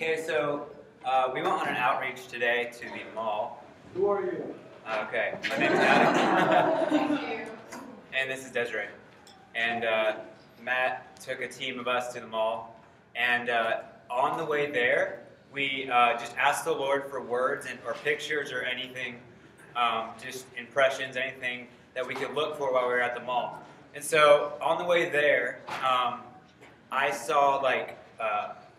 Okay, so we went on an outreach today to the mall. Who are you? Okay, my name's Adam. Thank you. And this is Desiree. And Matt took a team of us to the mall. And on the way there, we just asked the Lord for words or pictures or anything, just impressions, anything that we could look for while we were at the mall. And so on the way there, I saw like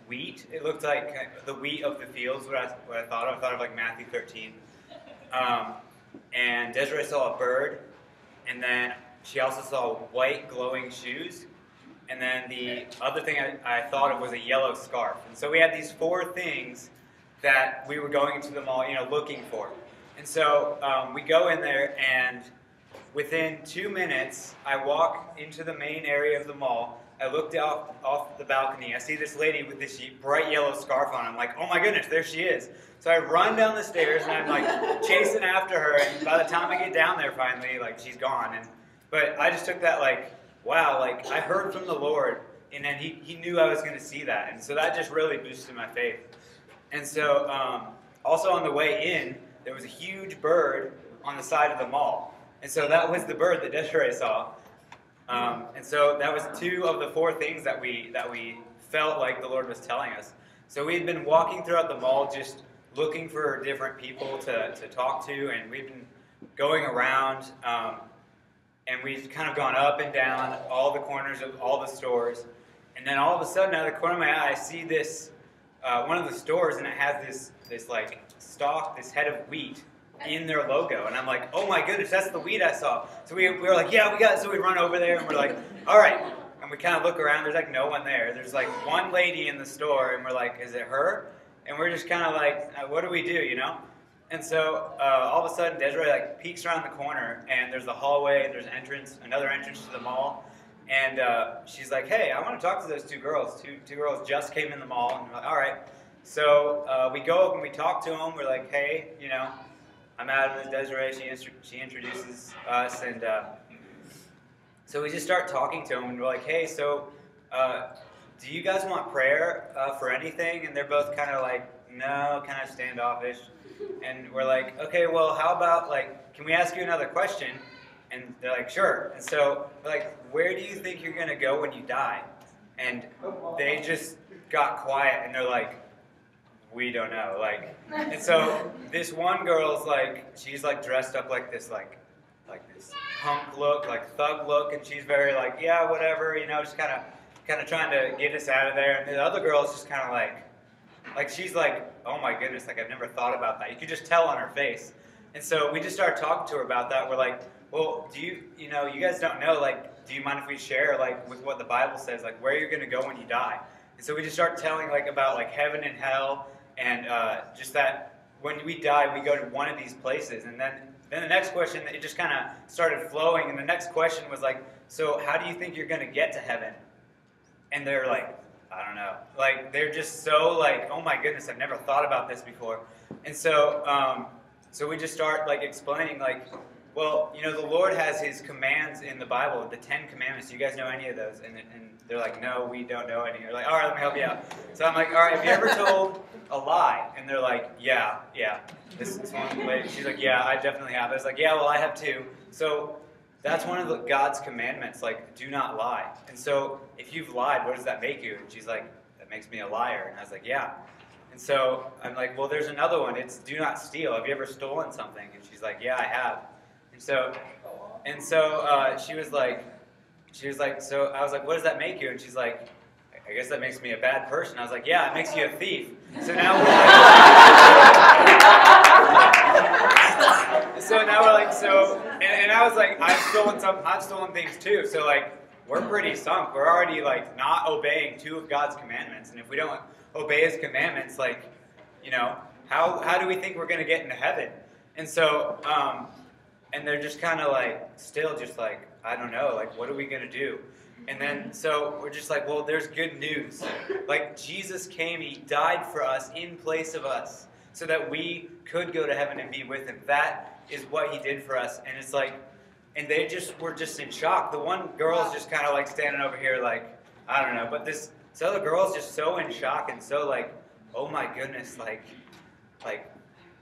wheat. It looked like the wheat of the fields, what I thought of. I thought of like Matthew 13. And Desiree saw a bird, and then she also saw white glowing shoes. And then the other thing I thought of was a yellow scarf. And so we had these four things that we were going into the mall, looking for. And so we go in there, and within 2 minutes, I walk into the main area of the mall. I looked out off the balcony. I see this lady with this bright yellow scarf on. I'm like, oh my goodness, there she is. So I run down the stairs, and I'm like chasing after her. And by the time I get down there, finally, like she's gone. But I just took that like, wow, like I heard from the Lord, and then he knew I was going to see that. And so that just really boosted my faith. And so also on the way in, there was a huge bird on the side of the mall. And so that was the bird that Desiree saw. And so that was 2 of the 4 things that we felt like the Lord was telling us. So we had been walking throughout the mall just looking for different people to talk to, and we've been going around, and we've kind of gone up and down all the corners of all the stores. And then all of a sudden, out of the corner of my eye, I see this, one of the stores, and it has this like stalk, this head of wheat in their logo, and I'm like, oh my goodness, that's the wheat I saw. So we were like, yeah, we got it. So we run over there, and we're like, all right. And we kind of look around. There's like no one there. There's like one lady in the store, and we're like, is it her? And we're just kind of like, what do we do, And so all of a sudden, Desiree like peeks around the corner, and there's a hallway, and there's an entrance, another entrance to the mall. And she's like, hey, I want to talk to those 2 girls. Two girls just came in the mall, and we're like, all right. So we go up and we talk to them. We're like, hey, I'm Adam, this is Desiree. She introduces us, and so we just start talking to them, and we're like, hey, so do you guys want prayer for anything? And they're both kind of like, no, kind of standoffish. And we're like, okay, well, how about, like, can we ask you another question? And they're like, sure. And so we're like, where do you think you're going to go when you die? And they just got quiet, and they're like, we don't know, like, and so this one girl's like, she's like dressed up like this this punk look, like thug look, and she's very like, yeah, whatever, just kind of trying to get us out of there. And the other girl's just kind of like she's like, oh my goodness, like I've never thought about that. You could just tell on her face. And so we just started talking to her about that. We're like, well, do you guys don't know, like, do you mind if we share like with what the Bible says, like where you're going to go when you die? And so we just start telling like about like heaven and hell. And just that when we die, we go to one of these places. And then the next question, it just kind of started flowing. And the next question was like, so how do you think you're going to get to heaven? And they're like, I don't know. Like, they're just so like, oh my goodness, I've never thought about this before. And so so we just start like explaining like, well, the Lord has his commands in the Bible, the 10 commandments. Do you guys know any of those? And they're like, no, we don't know any. They're like, all right, let me help you out. So I'm like, all right, have you ever told a lie? And they're like, yeah. This one lady, she's like, yeah, I definitely have. I was like, yeah, well, I have too. So that's one of God's commandments, like, do not lie. And so if you've lied, what does that make you? And she's like, that makes me a liar. And I was like, yeah. And so I'm like, well, there's another one. It's do not steal. Have you ever stolen something? And she's like, yeah, I have. And so she was like, so I was like, what does that make you? And she's like, I guess that makes me a bad person. I was like, yeah, it makes you a thief. So now we're like, and I was like, I've stolen things too. So like, we're pretty sunk. We're already like not obeying 2 of God's commandments. And if we don't obey his commandments, like, how do we think we're going to get into heaven? And so, and they're just kind of like, still just like, I don't know, like, what are we going to do? And then, so we're just like, well, there's good news. Like, Jesus came, he died for us in place of us so that we could go to heaven and be with him. That is what he did for us. And it's like, and they just were just in shock. The one girl's just kind of like standing over here like, I don't know. But this other girl's just so in shock and so like, oh my goodness, like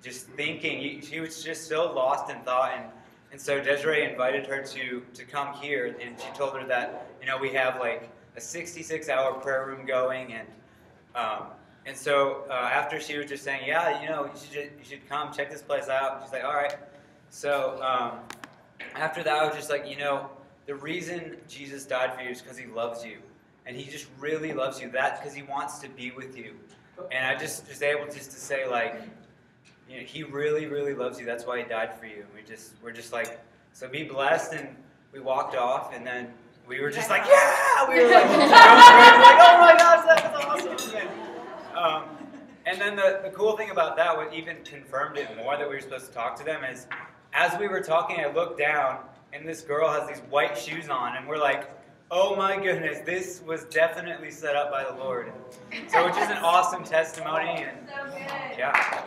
just thinking. She was just so lost in thought, and so Desiree invited her to come here, and she told her that, we have like a 66-hour prayer room going, and so after she was just saying, yeah, you should come check this place out. And she's like, all right. So after that, I was just like, the reason Jesus died for you is because he loves you, and he just really loves you. That's because he wants to be with you. And I just was able just to say, like, he really, really loves you. That's why he died for you. And we're just like, so be blessed. And we walked off, and then we were just like, yeah! We were like, going crazy, like, oh my gosh, that's awesome. And then the cool thing about that, what even confirmed it more that we were supposed to talk to them, is as we were talking, I looked down, and this girl has these white shoes on, and we're like, oh my goodness, this was definitely set up by the Lord. So it's just an awesome testimony. And So good. Yeah.